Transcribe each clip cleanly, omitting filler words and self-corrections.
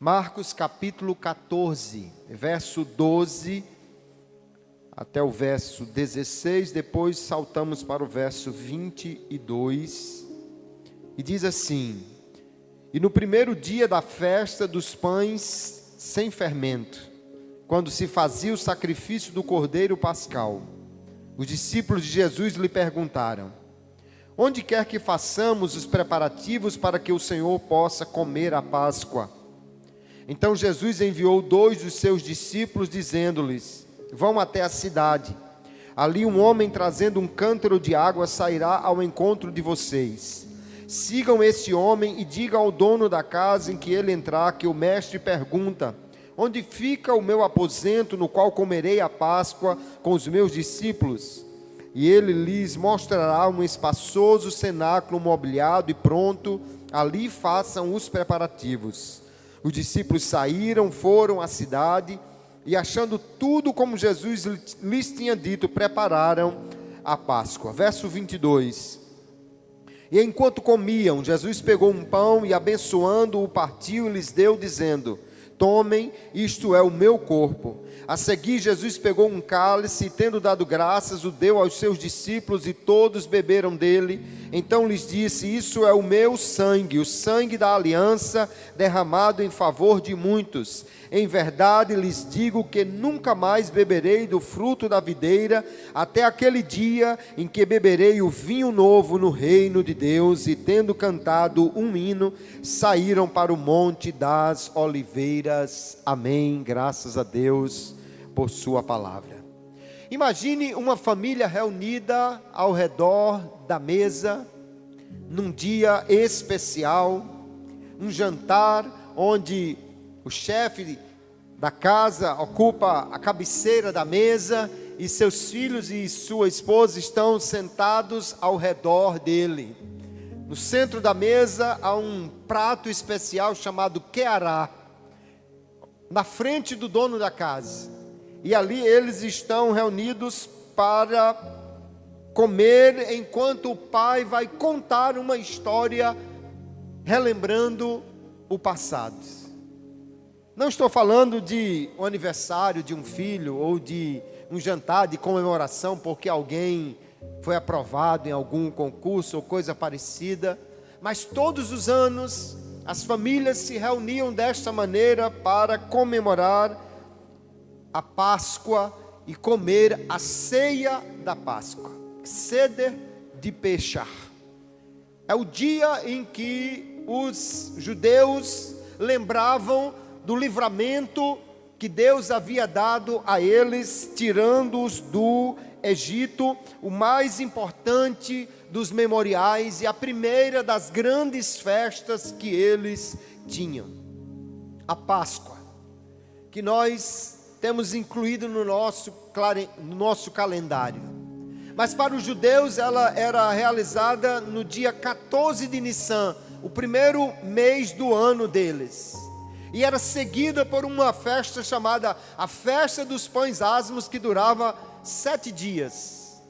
Marcos capítulo 14, verso 12 até o verso 16, depois saltamos para o verso 22, e diz assim: E no primeiro dia da festa dos pães sem fermento, quando se fazia o sacrifício do cordeiro pascal, os discípulos de Jesus lhe perguntaram: Onde quer que façamos os preparativos para que o Senhor possa comer a Páscoa? Então Jesus enviou 2 dos seus discípulos, dizendo-lhes: Vão até a cidade. Ali um homem trazendo um cântaro de água sairá ao encontro de vocês. Sigam esse homem e digam ao dono da casa em que ele entrar que o mestre pergunta: Onde fica o meu aposento no qual comerei a Páscoa com os meus discípulos? E ele lhes mostrará um espaçoso cenáculo mobiliado e pronto. Ali façam os preparativos. Os discípulos saíram, foram à cidade e, achando tudo como Jesus lhes tinha dito, prepararam a Páscoa. Verso 22. E enquanto comiam, Jesus pegou um pão e, abençoando-o, partiu e lhes deu, dizendo: Tomem, isto é o meu corpo. A seguir, Jesus pegou um cálice e, tendo dado graças, o deu aos seus discípulos e todos beberam dele. Então lhes disse: Isso é o meu sangue, o sangue da aliança, derramado em favor de muitos. Em verdade lhes digo que nunca mais beberei do fruto da videira, até aquele dia em que beberei o vinho novo no reino de Deus. E tendo cantado um hino, saíram para o monte das oliveiras. Amém. Graças a Deus por sua palavra. Imagine uma família reunida ao redor da mesa, num dia especial, um jantar onde o chefe da casa ocupa a cabeceira da mesa e seus filhos e sua esposa estão sentados ao redor dele. No centro da mesa há um prato especial chamado queará, na frente do dono da casa. E ali eles estão reunidos para comer, enquanto o pai vai contar uma história relembrando o passado. Não estou falando de um aniversário de um filho ou de um jantar de comemoração porque alguém foi aprovado em algum concurso ou coisa parecida, mas todos os anos as famílias se reuniam desta maneira para comemorar a Páscoa e comer a ceia da Páscoa, Seder de Peshach. É o dia em que os judeus lembravam do livramento que Deus havia dado a eles, tirando-os do Egito, o mais importante dos memoriais e a primeira das grandes festas que eles tinham. A Páscoa, que nós temos incluído no nosso calendário. Mas para os judeus ela era realizada no dia 14 de Nissan, o primeiro mês do ano deles. E era seguida por uma festa chamada a Festa dos Pães Asmos, que durava 7 dias.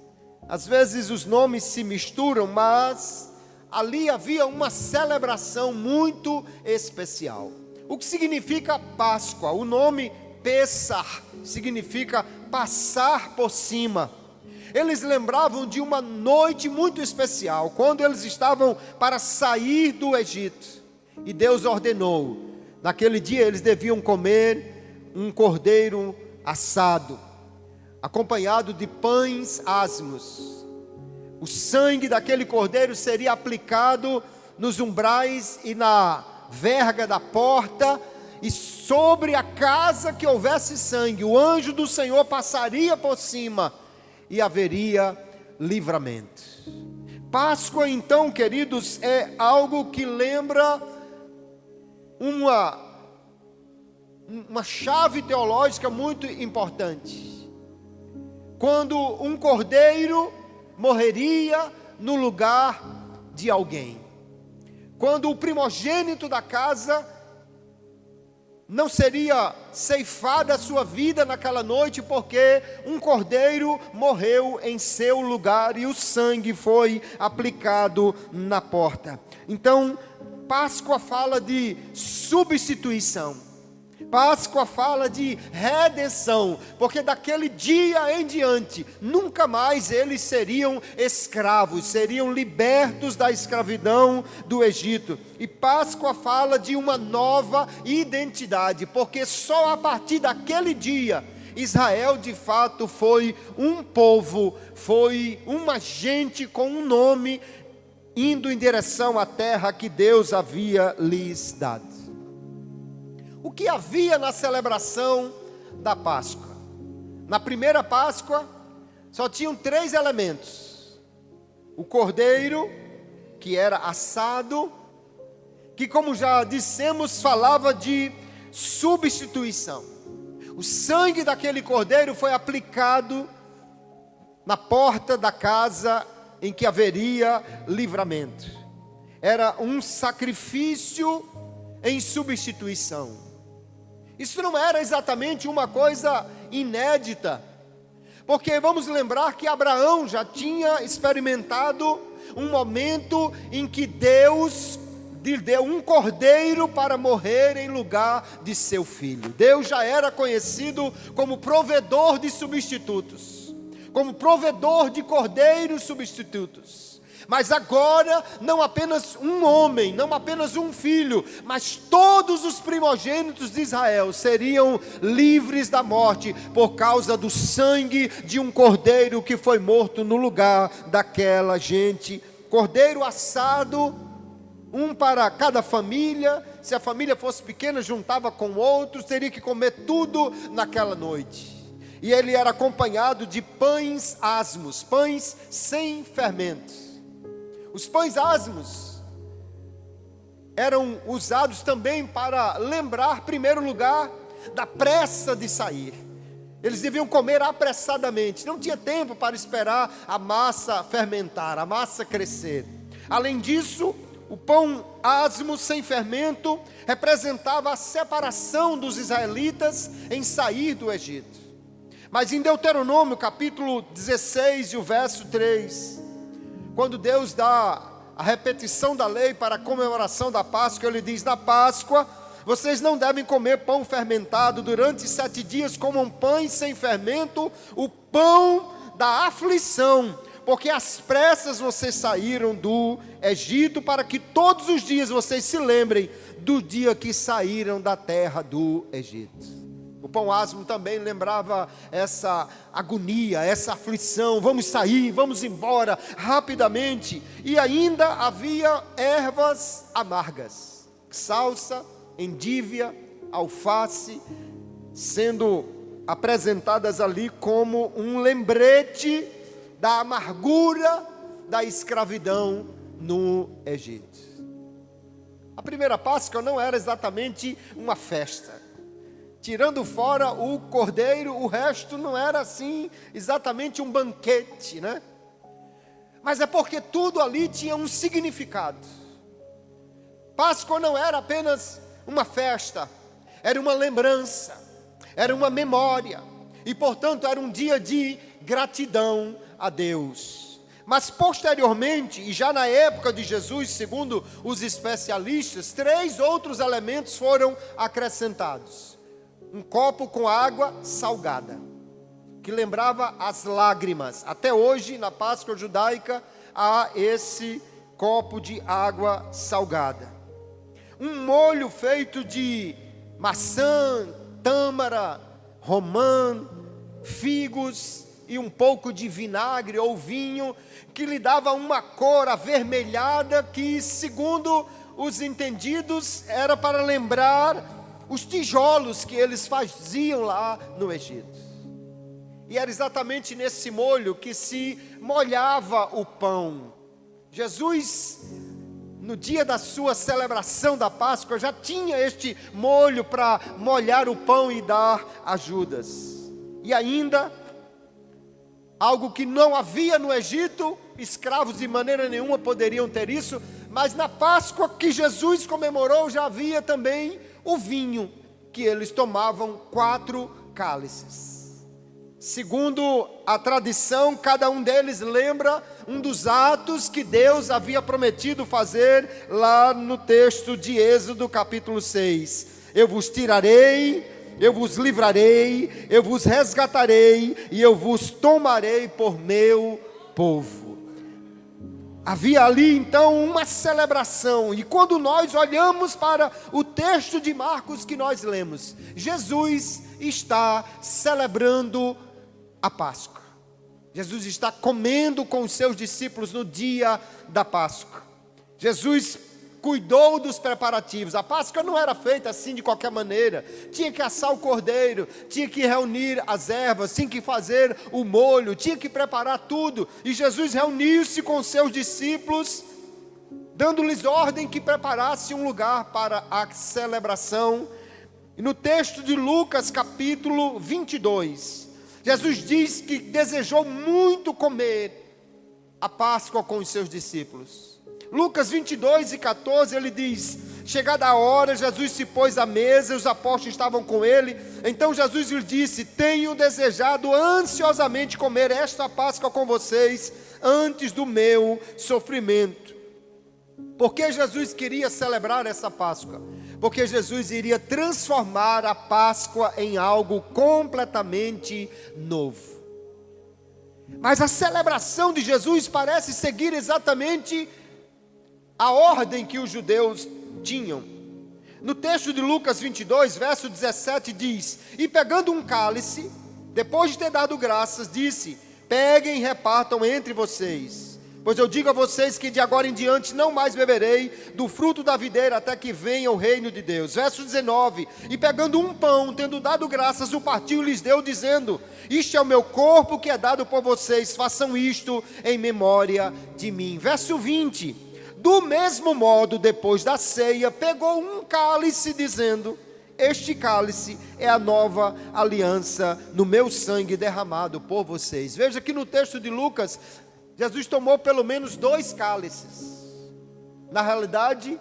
Às vezes os nomes se misturam, mas ali havia uma celebração muito especial. O que significa Páscoa? O nome Pessah significa passar por cima. Eles lembravam de uma noite muito especial, quando eles estavam para sair do Egito. E Deus ordenou, naquele dia eles deviam comer um cordeiro assado, acompanhado de pães asmos. O sangue daquele cordeiro seria aplicado nos umbrais e na verga da porta, e sobre a casa que houvesse sangue, o anjo do Senhor passaria por cima e haveria livramento. Páscoa, então, queridos, é algo que lembra uma chave teológica muito importante. Quando um cordeiro morreria no lugar de alguém. Quando o primogênito da casa não seria ceifada a sua vida naquela noite, porque um cordeiro morreu em seu lugar e o sangue foi aplicado na porta. Então, Páscoa fala de substituição. Páscoa fala de redenção, porque daquele dia em diante, nunca mais eles seriam escravos, seriam libertos da escravidão do Egito. E Páscoa fala de uma nova identidade, porque só a partir daquele dia, Israel de fato foi um povo, foi uma gente com um nome, indo em direção à terra que Deus havia lhes dado. O que havia na celebração da Páscoa? Na primeira Páscoa, só tinham 3 elementos. O cordeiro, que era assado, que, como já dissemos, falava de substituição. O sangue daquele cordeiro foi aplicado na porta da casa em que haveria livramento. Era um sacrifício em substituição. Isso não era exatamente uma coisa inédita, porque vamos lembrar que Abraão já tinha experimentado um momento em que Deus lhe deu um cordeiro para morrer em lugar de seu filho. Deus já era conhecido como provedor de substitutos, como provedor de cordeiros substitutos. Mas agora, não apenas um homem, não apenas um filho, mas todos os primogênitos de Israel seriam livres da morte por causa do sangue de um cordeiro que foi morto no lugar daquela gente. Cordeiro assado, um para cada família. Se a família fosse pequena, juntava com outros, teria que comer tudo naquela noite. E ele era acompanhado de pães asmos, pães sem fermento. Os pães asmos eram usados também para lembrar, em primeiro lugar, da pressa de sair. Eles deviam comer apressadamente, não tinha tempo para esperar a massa fermentar, a massa crescer. Além disso, o pão asmo sem fermento representava a separação dos israelitas em sair do Egito. Mas em Deuteronômio capítulo 16 e o verso 3, quando Deus dá a repetição da lei para a comemoração da Páscoa, Ele diz: na Páscoa, vocês não devem comer pão fermentado, durante 7 dias comam pães sem fermento, o pão da aflição, porque às pressas vocês saíram do Egito, para que todos os dias vocês se lembrem do dia que saíram da terra do Egito. O pão asmo também lembrava essa agonia, essa aflição. Vamos sair, vamos embora rapidamente. E ainda havia ervas amargas, salsa, endívia, alface, sendo apresentadas ali como um lembrete da amargura da escravidão no Egito. A primeira Páscoa não era exatamente uma festa. Tirando fora o cordeiro, o resto não era assim exatamente um banquete, né? Mas é porque tudo ali tinha um significado. Páscoa não era apenas uma festa, era uma lembrança, era uma memória, e portanto era um dia de gratidão a Deus. Mas posteriormente, e já na época de Jesus, segundo os especialistas, 3 outros elementos foram acrescentados. Um copo com água salgada, que lembrava as lágrimas. Até hoje, na Páscoa judaica, há esse copo de água salgada. Um molho feito de maçã, tâmara, romã, figos e um pouco de vinagre ou vinho, que lhe dava uma cor avermelhada, que, segundo os entendidos, era para lembrar os tijolos que eles faziam lá no Egito. E era exatamente nesse molho que se molhava o pão. Jesus, no dia da sua celebração da Páscoa, já tinha este molho para molhar o pão e dar ajudas. E ainda, algo que não havia no Egito, escravos de maneira nenhuma poderiam ter isso, mas na Páscoa que Jesus comemorou já havia também o vinho, que eles tomavam 4 cálices. Segundo a tradição, cada um deles lembra um dos atos que Deus havia prometido fazer lá no texto de Êxodo capítulo 6. Eu vos tirarei, eu vos livrarei, eu vos resgatarei e eu vos tomarei por meu povo. Havia ali então uma celebração, e quando nós olhamos para o texto de Marcos que nós lemos, Jesus está celebrando a Páscoa. Jesus está comendo com os seus discípulos no dia da Páscoa. Jesus cuidou dos preparativos. A Páscoa não era feita assim de qualquer maneira. Tinha que assar o cordeiro, tinha que reunir as ervas, tinha que fazer o molho, tinha que preparar tudo. E Jesus reuniu-se com os seus discípulos, dando-lhes ordem que preparasse um lugar para a celebração. E no texto de Lucas capítulo 22, Jesus diz que desejou muito comer a Páscoa com os seus discípulos. Lucas 22:14, ele diz: chegada a hora, Jesus se pôs à mesa, e os apóstolos estavam com ele. Então Jesus lhe disse: tenho desejado ansiosamente comer esta Páscoa com vocês, antes do meu sofrimento. Por que Jesus queria celebrar essa Páscoa? Porque Jesus iria transformar a Páscoa em algo completamente novo. Mas a celebração de Jesus parece seguir exatamente a ordem que os judeus tinham. No texto de Lucas 22, verso 17 diz: e pegando um cálice, depois de ter dado graças, disse: peguem e repartam entre vocês. Pois eu digo a vocês que de agora em diante não mais beberei do fruto da videira até que venha o reino de Deus. Verso 19, e pegando um pão, tendo dado graças, o partiu e lhes deu, dizendo: isto é o meu corpo que é dado por vocês, façam isto em memória de mim. Verso 20, do mesmo modo, depois da ceia, pegou um cálice, dizendo: este cálice é a nova aliança no meu sangue derramado por vocês. Veja que no texto de Lucas, Jesus tomou pelo menos 2 cálices. Na realidade,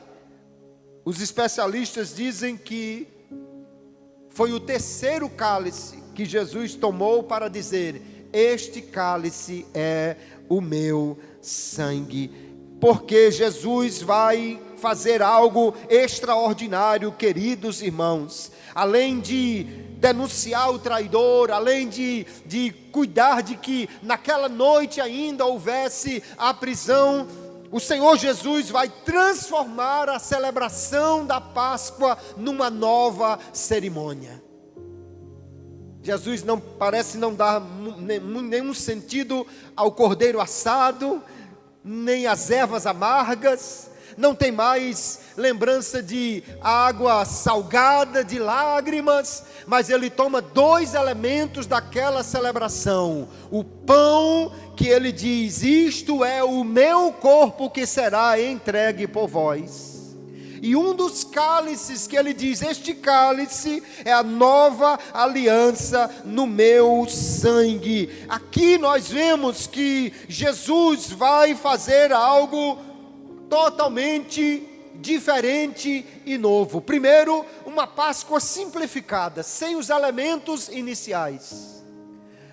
os especialistas dizem que foi o 3º cálice que Jesus tomou para dizer: este cálice é o meu sangue. Porque Jesus vai fazer algo extraordinário, queridos irmãos. Além de denunciar o traidor, além de cuidar de que naquela noite ainda houvesse a prisão, o Senhor Jesus vai transformar a celebração da Páscoa numa nova cerimônia. Jesus parece não dar nenhum sentido ao cordeiro assado, nem às ervas amargas. Não tem mais lembrança de água salgada, de lágrimas, mas ele toma 2 elementos daquela celebração: o pão, que ele diz: isto é o meu corpo que será entregue por vós, e um dos cálices que ele diz: este cálice é a nova aliança no meu sangue. Aqui nós vemos que Jesus vai fazer algo totalmente diferente e novo. Primeiro, uma Páscoa simplificada, sem os elementos iniciais.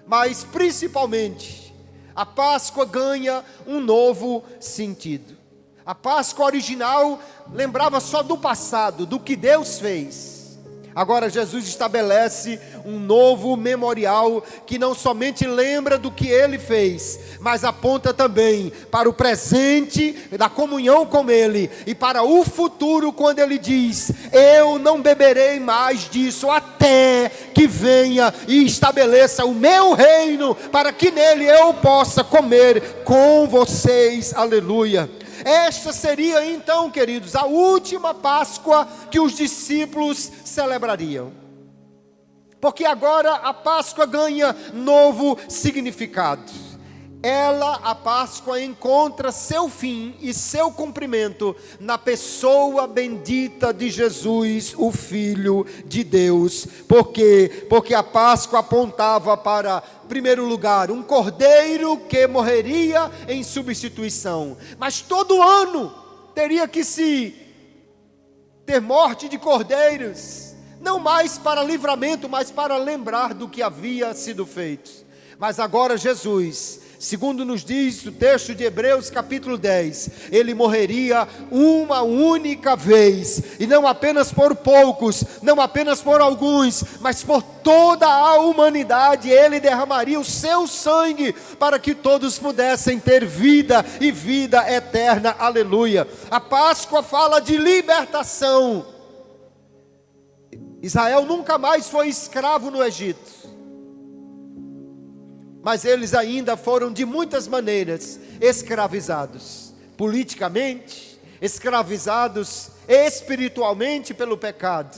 Mas principalmente, a Páscoa ganha um novo sentido. A Páscoa original lembrava só do passado, do que Deus fez. Agora Jesus estabelece um novo memorial que não somente lembra do que Ele fez, mas aponta também para o presente da comunhão com Ele e para o futuro, quando Ele diz: eu não beberei mais disso até que venha e estabeleça o meu reino, para que nele eu possa comer com vocês. Aleluia. Esta seria então, queridos, a última Páscoa que os discípulos celebrariam. Porque agora a Páscoa ganha novo significado. A Páscoa, encontra seu fim e seu cumprimento na pessoa bendita de Jesus, o Filho de Deus. Por quê? Porque a Páscoa apontava para, em primeiro lugar, um cordeiro que morreria em substituição. Mas todo ano teria que se ter morte de cordeiros, não mais para livramento, mas para lembrar do que havia sido feito. Mas agora Jesus, segundo nos diz o texto de Hebreus capítulo 10, ele morreria uma única vez, e não apenas por poucos, não apenas por alguns, mas por toda a humanidade. Ele derramaria o seu sangue, para que todos pudessem ter vida, e vida eterna, aleluia. A Páscoa fala de libertação. Israel nunca mais foi escravo no Egito, mas eles ainda foram de muitas maneiras escravizados, politicamente, escravizados espiritualmente pelo pecado.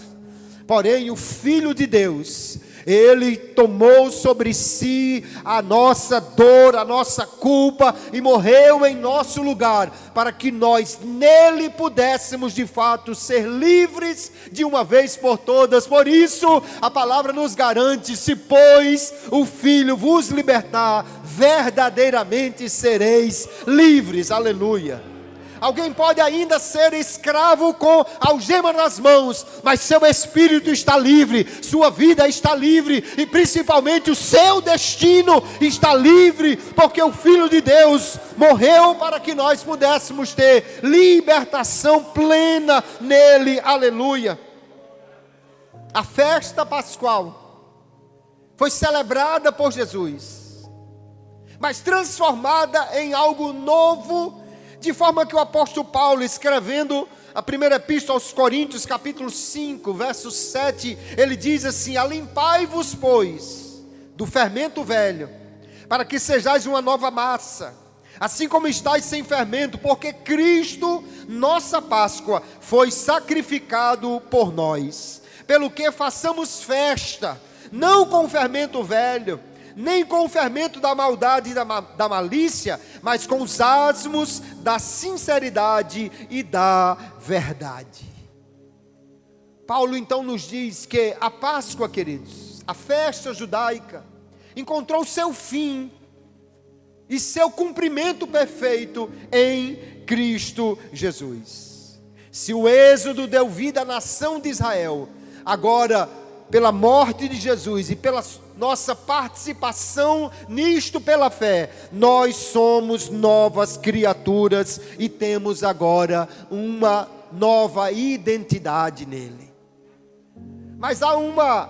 Porém, o Filho de Deus, ele tomou sobre si a nossa dor, a nossa culpa, e morreu em nosso lugar, para que nós nele pudéssemos de fato ser livres de uma vez por todas. Por isso a palavra nos garante: se pois o Filho vos libertar, verdadeiramente sereis livres, aleluia. Alguém pode ainda ser escravo com algema nas mãos, mas seu espírito está livre, sua vida está livre, e principalmente o seu destino está livre, porque o Filho de Deus morreu para que nós pudéssemos ter libertação plena nele, aleluia. A festa pascual foi celebrada por Jesus, mas transformada em algo novo, de forma que o apóstolo Paulo, escrevendo a primeira epístola aos Coríntios, capítulo 5, verso 7, ele diz assim: alimpai-vos, pois, do fermento velho, para que sejais uma nova massa, assim como estáis sem fermento, porque Cristo, nossa Páscoa, foi sacrificado por nós, pelo que façamos festa, não com fermento velho, nem com o fermento da maldade e da malícia, mas com os asmos da sinceridade e da verdade. Paulo então nos diz que a Páscoa, queridos, a festa judaica, encontrou seu fim e seu cumprimento perfeito em Cristo Jesus. Se o êxodo deu vida à nação de Israel, agora, pela morte de Jesus e pela nossa participação nisto pela fé, nós somos novas criaturas e temos agora uma nova identidade nele. Mas há uma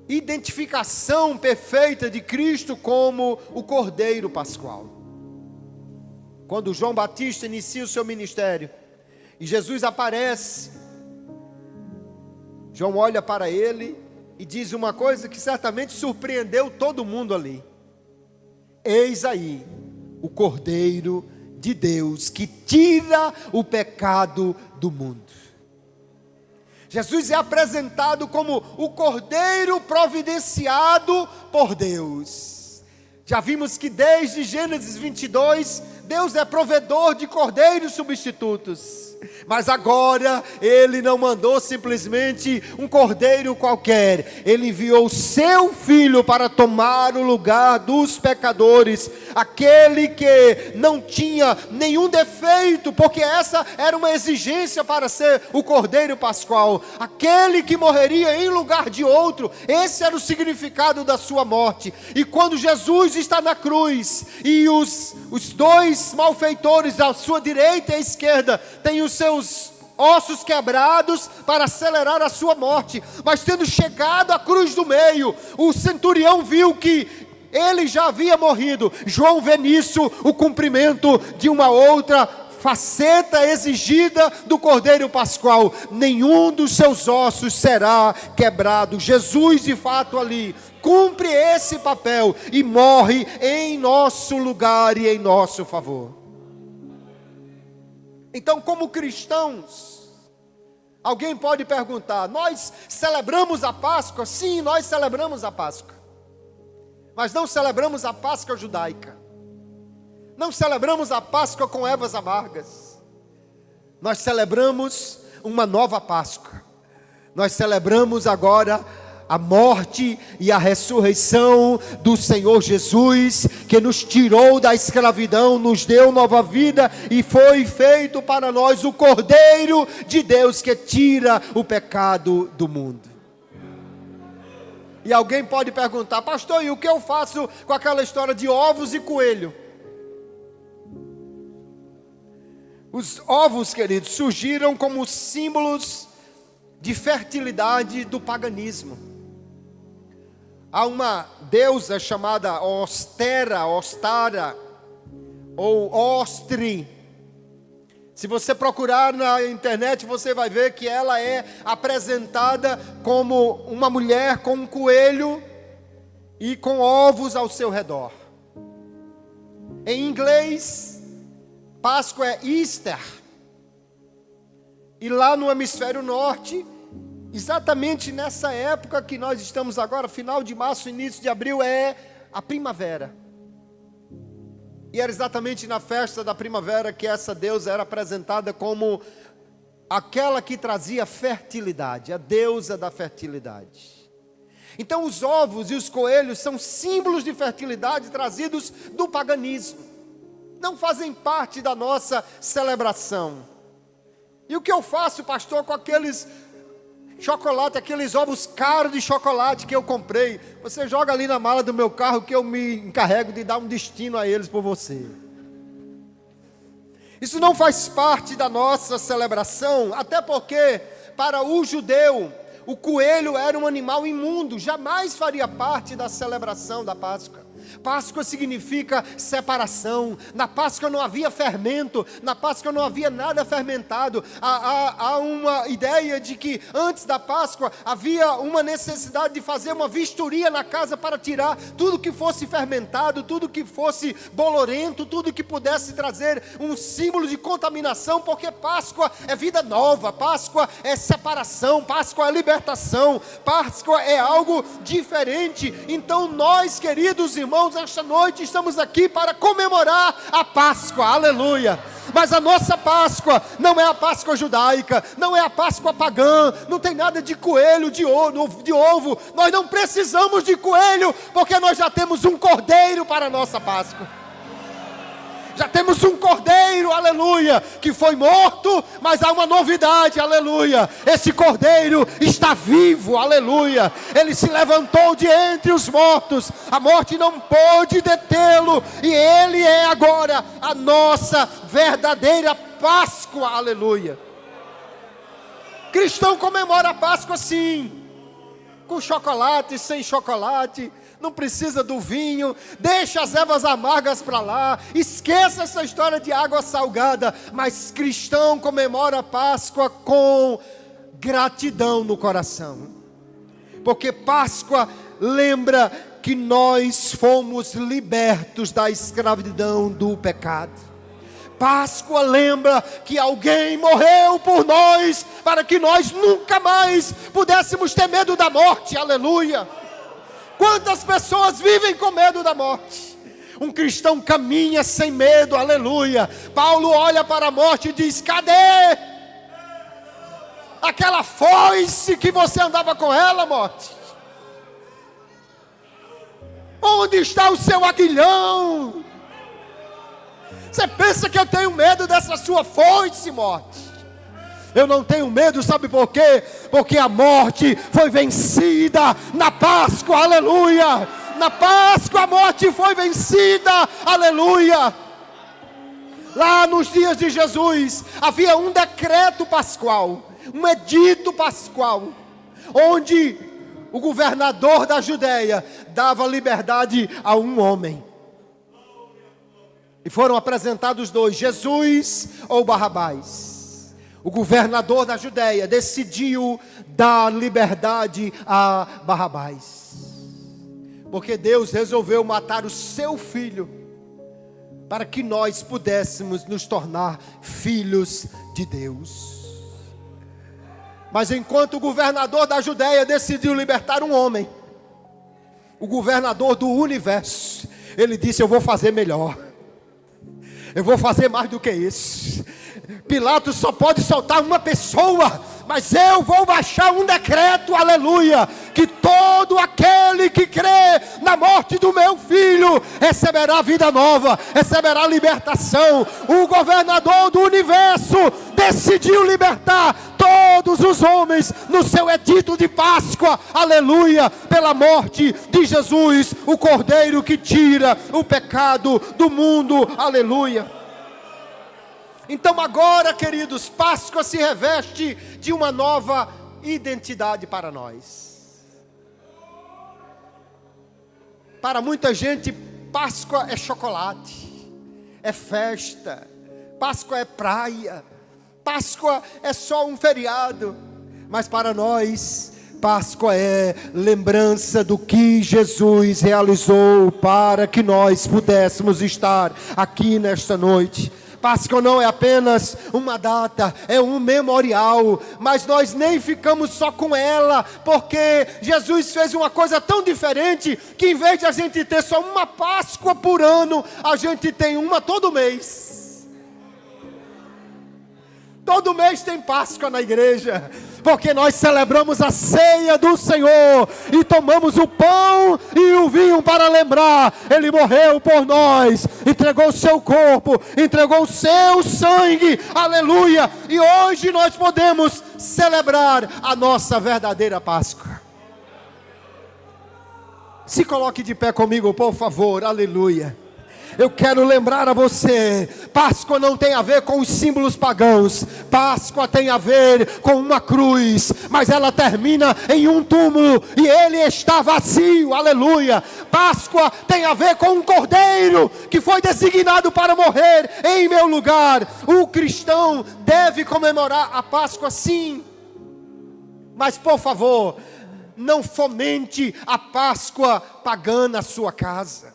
identificação perfeita de Cristo como o Cordeiro Pascual. Quando João Batista inicia o seu ministério e Jesus aparece, João olha para ele e diz uma coisa que certamente surpreendeu todo mundo ali: eis aí o Cordeiro de Deus que tira o pecado do mundo. Jesus é apresentado como o Cordeiro providenciado por Deus. Já vimos que desde Gênesis 22, Deus é provedor de cordeiros substitutos. Mas agora Ele não mandou simplesmente um cordeiro qualquer, Ele enviou o seu Filho para tomar o lugar dos pecadores, aquele que não tinha nenhum defeito, porque essa era uma exigência para ser o Cordeiro Pascual, aquele que morreria em lugar de outro. Esse era o significado da sua morte. E quando Jesus está na cruz, e os dois malfeitores à sua direita e à esquerda têm os seus ossos quebrados para acelerar a sua morte, mas tendo chegado à cruz do meio, o centurião viu que ele já havia morrido. João vê nisso o cumprimento de uma outra faceta exigida do Cordeiro Pascual: nenhum dos seus ossos será quebrado. Jesus de fato ali cumpre esse papel e morre em nosso lugar e em nosso favor. Então, como cristãos, alguém pode perguntar: nós celebramos a Páscoa? Sim, nós celebramos a Páscoa, mas não celebramos a Páscoa judaica, não celebramos a Páscoa com ervas amargas. Nós celebramos uma nova Páscoa. Nós celebramos agora a morte e a ressurreição do Senhor Jesus, que nos tirou da escravidão, nos deu nova vida e foi feito para nós o Cordeiro de Deus que tira o pecado do mundo. E alguém pode perguntar: pastor, e o que eu faço com aquela história de ovos e coelho? Os ovos, queridos, surgiram como símbolos de fertilidade do paganismo. Há uma deusa chamada Ostara, ou Ostri. Se você procurar na internet, você vai ver que ela é apresentada como uma mulher com um coelho e com ovos ao seu redor. Em inglês, Páscoa é Easter. E lá no hemisfério norte, exatamente nessa época que nós estamos agora, final de março, início de abril, é a primavera. E era exatamente na festa da primavera que essa deusa era apresentada como aquela que trazia fertilidade, a deusa da fertilidade. Então os ovos e os coelhos são símbolos de fertilidade trazidos do paganismo. Não fazem parte da nossa celebração. E o que eu faço, pastor, com aqueles chocolate, aqueles ovos caros de chocolate que eu comprei? Você joga ali na mala do meu carro que eu me encarrego de dar um destino a eles por você. Isso não faz parte da nossa celebração, até porque para o judeu o coelho era um animal imundo, jamais faria parte da celebração da Páscoa. Páscoa significa separação. Na Páscoa não havia fermento, na Páscoa não havia nada fermentado. Há uma ideia de que antes da Páscoa havia uma necessidade de fazer uma vistoria na casa para tirar tudo que fosse fermentado, tudo que fosse bolorento, tudo que pudesse trazer um símbolo de contaminação, porque Páscoa é vida nova, Páscoa é separação, Páscoa é libertação, Páscoa é algo diferente. Então nós, queridos irmãos, esta noite estamos aqui para comemorar a Páscoa, aleluia. Mas a nossa Páscoa não é a Páscoa judaica, não é a Páscoa pagã, não tem nada de coelho, de ovo. Nós não precisamos de coelho, porque nós já temos um cordeiro para a nossa Páscoa. Já temos um cordeiro, aleluia, que foi morto, mas há uma novidade, aleluia. Esse cordeiro está vivo, aleluia. Ele se levantou de entre os mortos, a morte não pôde detê-lo, e ele é agora a nossa verdadeira Páscoa, aleluia. Cristão comemora a Páscoa sim, com chocolate, sem chocolate. Não precisa do vinho, deixa as ervas amargas para lá, esqueça essa história de água salgada, mas cristão comemora a Páscoa com gratidão no coração, porque Páscoa lembra que nós fomos libertos da escravidão do pecado. Páscoa lembra que alguém morreu por nós, para que nós nunca mais pudéssemos ter medo da morte, aleluia. Quantas pessoas vivem com medo da morte? Um cristão caminha sem medo, aleluia. Paulo olha para a morte e diz: cadê aquela foice que você andava com ela, morte? Onde está o seu aguilhão? Você pensa que eu tenho medo dessa sua foice, morte? Eu não tenho medo, sabe por quê? Porque a morte foi vencida na Páscoa, aleluia. Na Páscoa a morte foi vencida, aleluia. Lá nos dias de Jesus havia um decreto pascual, um edito pascual, onde o governador da Judeia dava liberdade a um homem. E foram apresentados dois, Jesus ou Barrabás. O governador da Judeia decidiu dar liberdade a Barrabás, porque Deus resolveu matar o seu filho, para que nós pudéssemos nos tornar filhos de Deus. Mas enquanto o governador da Judeia decidiu libertar um homem, o governador do universo, ele disse: eu vou fazer melhor, eu vou fazer mais do que isso. Pilatos só pode soltar uma pessoa, mas eu vou baixar um decreto, aleluia, que todo aquele que crê na morte do meu filho receberá vida nova, receberá libertação. O governador do universo decidiu libertar todos os homens no seu edito de Páscoa, aleluia, pela morte de Jesus, o Cordeiro que tira o pecado do mundo, aleluia. Então agora, queridos, Páscoa se reveste de uma nova identidade para nós. Para muita gente, Páscoa é chocolate, é festa, Páscoa é praia, Páscoa é só um feriado. Mas para nós, Páscoa é lembrança do que Jesus realizou para que nós pudéssemos estar aqui nesta noite. Páscoa não é apenas uma data, é um memorial, mas nós nem ficamos só com ela, porque Jesus fez uma coisa tão diferente, que em vez de a gente ter só uma Páscoa por ano, a gente tem uma todo mês. Todo mês tem Páscoa na igreja, porque nós celebramos a ceia do Senhor, e tomamos o pão e o vinho para lembrar, Ele morreu por nós, entregou o seu corpo, entregou o seu sangue, aleluia, e hoje nós podemos celebrar a nossa verdadeira Páscoa. Se coloque de pé comigo, por favor, aleluia. Eu quero lembrar a você, Páscoa não tem a ver com os símbolos pagãos, Páscoa tem a ver com uma cruz, mas ela termina em um túmulo, e ele está vazio, aleluia. Páscoa tem a ver com um cordeiro, que foi designado para morrer em meu lugar. O cristão deve comemorar a Páscoa sim, mas por favor, não fomente a Páscoa pagã na sua casa.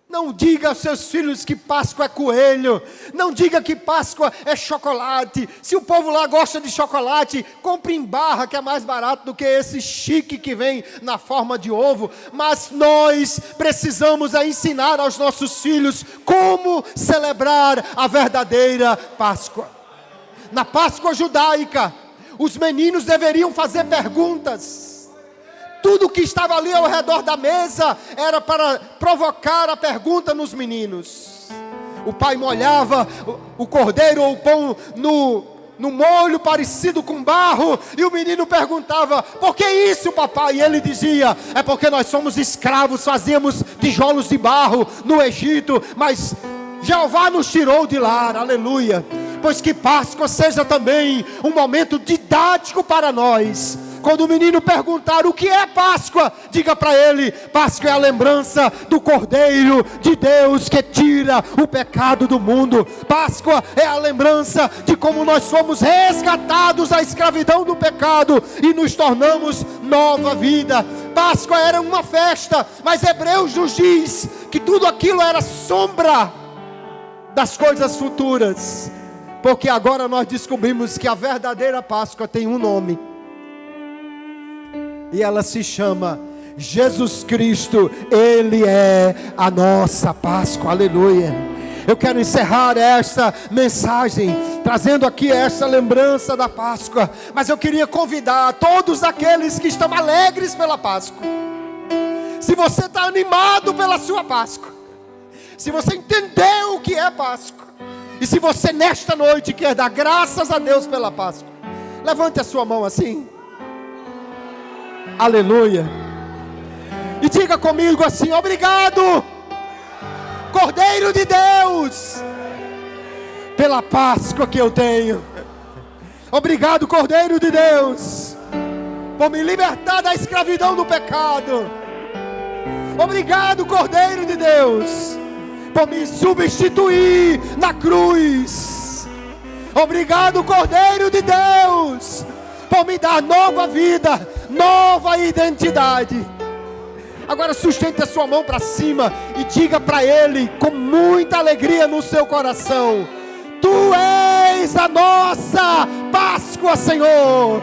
Não diga aos seus filhos que Páscoa é coelho. Não diga que Páscoa é chocolate. Se o povo lá gosta de chocolate, compre em barra, que é mais barato do que esse chique que vem na forma de ovo. Mas nós precisamos ensinar aos nossos filhos como celebrar a verdadeira Páscoa. Na Páscoa judaica, os meninos deveriam fazer perguntas. Tudo que estava ali ao redor da mesa era para provocar a pergunta nos meninos. O pai molhava o cordeiro ou o pão no molho parecido com barro, e o menino perguntava: por que isso, papai? E ele dizia: é porque nós somos escravos, fazíamos tijolos de barro no Egito, mas Jeová nos tirou de lá, aleluia. Pois que Páscoa seja também um momento didático para nós. Quando o menino perguntar o que é Páscoa, diga para ele: Páscoa é a lembrança do Cordeiro de Deus que tira o pecado do mundo. Páscoa é a lembrança de como nós fomos resgatados da escravidão do pecado e nos tornamos nova vida. Páscoa era uma festa, mas Hebreus nos diz que tudo aquilo era sombra das coisas futuras, porque agora nós descobrimos que a verdadeira Páscoa tem um nome, e ela se chama Jesus Cristo. Ele é a nossa Páscoa, aleluia. Eu quero encerrar esta mensagem trazendo aqui essa lembrança da Páscoa, mas eu queria convidar todos aqueles que estão alegres pela Páscoa. Se você está animado pela sua Páscoa, se você entendeu o que é Páscoa, e se você nesta noite quer dar graças a Deus pela Páscoa, levante a sua mão assim, aleluia, e diga comigo assim: obrigado, Cordeiro de Deus, pela Páscoa que eu tenho. Obrigado, Cordeiro de Deus, por me libertar da escravidão do pecado. Obrigado, Cordeiro de Deus, por me substituir na cruz. Obrigado, Cordeiro de Deus, por me dar nova vida, nova identidade. Agora sustente a sua mão para cima e diga para Ele com muita alegria no seu coração: Tu és a nossa Páscoa, Senhor.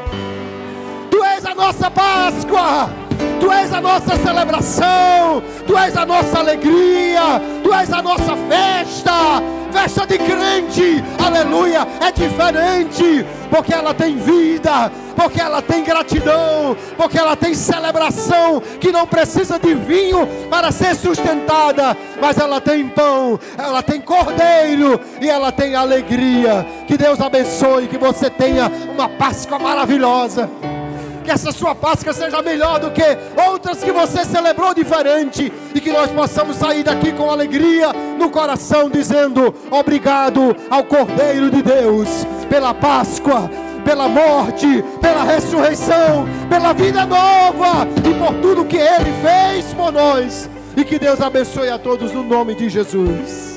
Tu és a nossa Páscoa. Tu és a nossa celebração, Tu és a nossa alegria, Tu és a nossa festa, festa de crente, aleluia, é diferente. porque ela tem vida, porque ela tem gratidão, porque ela tem celebração, que não precisa de vinho para ser sustentada, mas ela tem pão, ela tem cordeiro e ela tem alegria. Que Deus abençoe, que você tenha uma Páscoa maravilhosa, que essa sua Páscoa seja melhor do que outras que você celebrou diferente, e que nós possamos sair daqui com alegria no coração, dizendo obrigado ao Cordeiro de Deus, pela Páscoa, pela morte, pela ressurreição, pela vida nova e por tudo que Ele fez por nós. E que Deus abençoe a todos no nome de Jesus.